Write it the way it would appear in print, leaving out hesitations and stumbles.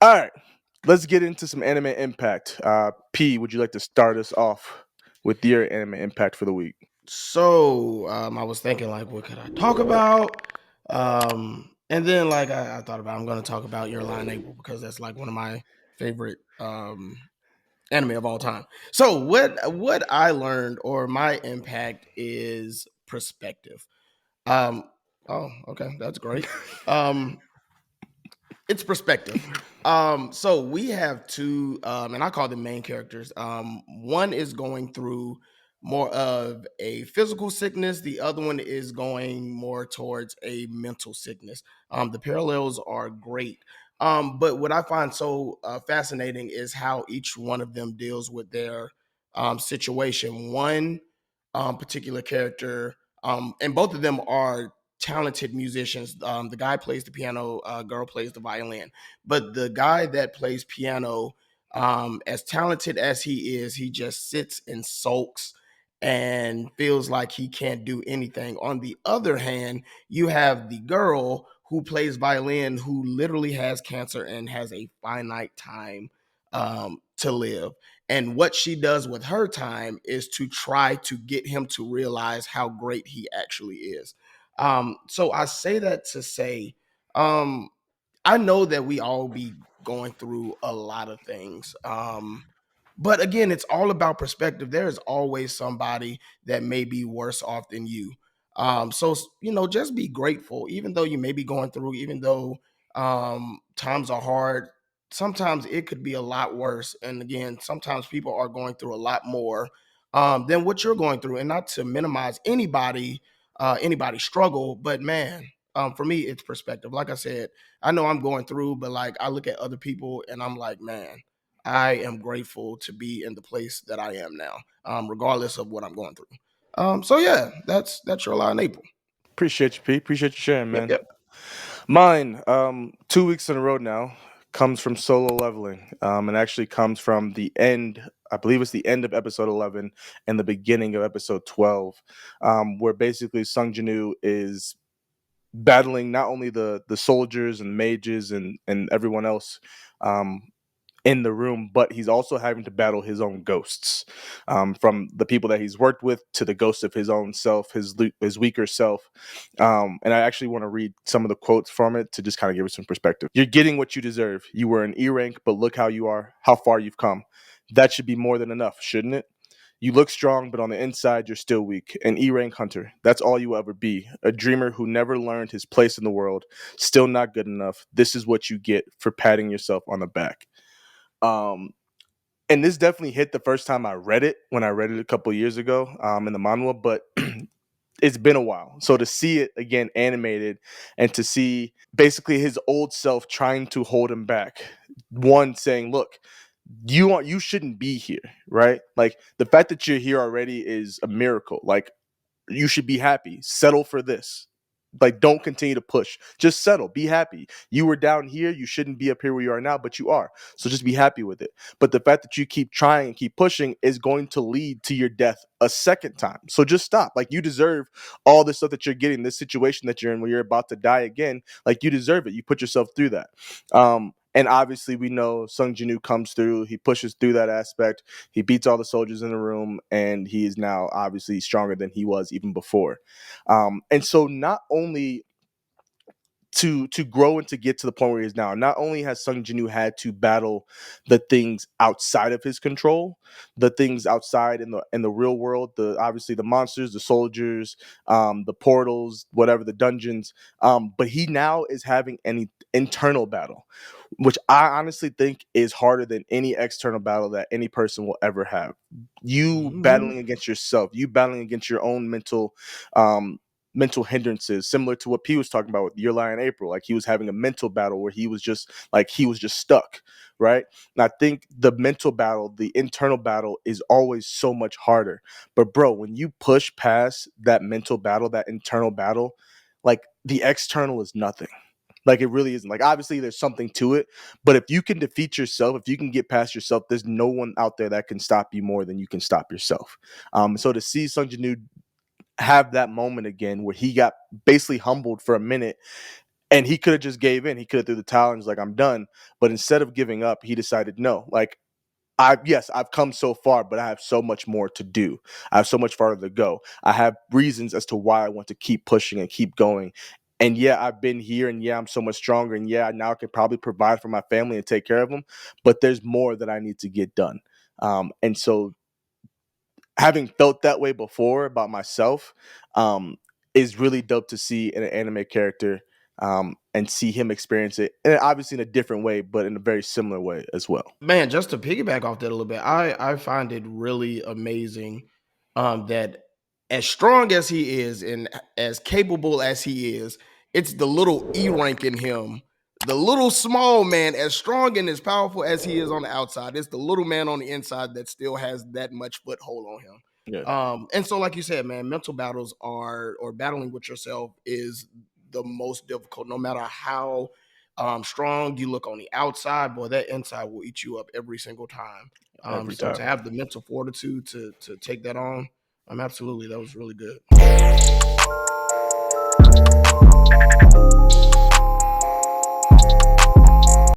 All right, let's get into some anime impact. P, would you like to start us off with your anime impact for the week? So I was thinking like, what could I talk about? And then like I thought about I'm going to talk about Your Lie in April because that's like one of my favorite anime of all time. So what I learned or my impact is perspective. Um, oh, okay, that's great. Um, it's perspective. So we have two, and I call them main characters. One is going through more of a physical sickness. The other one is going more towards a mental sickness. The parallels are great. But what I find so fascinating is how each one of them deals with their situation. One particular character, and both of them are talented musicians. The guy plays the piano, girl plays the violin. But the guy that plays piano, as talented as he is, he just sits and sulks and feels like he can't do anything. On the other hand, you have the girl who plays violin who literally has cancer and has a finite time to live. And what she does with her time is to try to get him to realize how great he actually is. So I say that to say, um, I know that we all be going through a lot of things. But again, it's all about perspective. There is always somebody that may be worse off than you. Just be grateful, even though you may be going through, even though times are hard. Sometimes it could be a lot worse. And again, sometimes people are going through a lot more than what you're going through. And not to minimize anybody's struggle, but man, for me, it's perspective. Like I said, I know I'm going through, but like I look at other people and I'm like, man, I am grateful to be in the place that I am now, regardless of what I'm going through. So yeah, that's Your Lie in April. Appreciate you, P. Appreciate you sharing, Yep, man. yep. Mine, 2 weeks in a row now, comes from Solo Leveling, and actually comes from the end. I believe it's the end of episode 11 and the beginning of episode 12, where basically Sung Jinwoo is battling not only the soldiers and mages and everyone else um, in the room, but he's also having to battle his own ghosts, from the people that he's worked with to the ghost of his own self, his weaker self. And I actually want to read some of the quotes from it to just kind of give it some perspective. You're getting what you deserve. You were an E rank, but look how you are, how far you've come. That should be more than enough, shouldn't it? You look strong, but on the inside, you're still weak. An E rank hunter. That's all you will ever be. A dreamer who never learned his place in the world. Still not good enough. This is what you get for patting yourself on the back. Um, and this definitely hit the first time I read it when I read it a couple years ago in the manhwa, but it's been a while. So to see it again animated and to see basically his old self trying to hold him back, one saying, "Look, you shouldn't be here, right? Like the fact that you're here already is a miracle. Like you should be happy. Settle for this. Like, don't continue to push. Just settle. Be happy. You were down here. You shouldn't be up here where you are now, but you are. So just be happy with it. But the fact that you keep trying and keep pushing is going to lead to your death a second time. So just stop. Like, you deserve all this stuff that you're getting, this situation that you're in where you're about to die again. Like, you deserve it. You put yourself through that. And obviously, we know Sung Jinwoo comes through. He pushes through that aspect. He beats all the soldiers in the room, and he is now obviously stronger than he was even before. And so, not only to grow and to get to the point where he is now, not only has Sung Jinwoo had to battle the things outside of his control, the things outside in the real world, the obviously the monsters, the soldiers, the portals, whatever the dungeons, but he now is having an internal battle, which I honestly think is harder than any external battle that any person will ever have. You Hmm. battling against yourself, you battling against your own um, mental hindrances, similar to what P was talking about with Your Lie in April. Like he was having a mental battle where he was just stuck, right? And I think the mental battle, the internal battle, is always so much harder. But bro, when you push past that mental battle, that internal battle, like the external is nothing. Like it really isn't. Like obviously there's something to it, but if you can defeat yourself, if you can get past yourself, there's no one out there that can stop you more than you can stop yourself. So to see Sung Jinwoo have that moment again where he got basically humbled for a minute And he could have just gave in. He could have threw the towel and was like, I'm done. But instead of giving up, he decided, no, like, I've come so far, but I have so much more to do. I have so much farther to go. I have reasons as to why I want to keep pushing and keep going. And yeah, I've been here, and yeah, I'm so much stronger, and yeah, now I can probably provide for my family and take care of them. But there's more that I need to get done. And so, having felt that way before about myself, um, is really dope to see in an anime character, and see him experience it, and obviously in a different way, but in a very similar way as well. Man, just to piggyback off that a little bit, I find it really amazing that as strong as he is and as capable as he is, it's the little E rank in him, the little small man, as strong and as powerful as he is on the outside. It's the little man on the inside that still has that much foothold on him. Yeah, And so, like you said, man, mental battles are, or battling with yourself is the most difficult, no matter how strong you look on the outside, boy, that inside will eat you up every single time. every So to time. have the mental fortitude to take that on, absolutely, that was really good.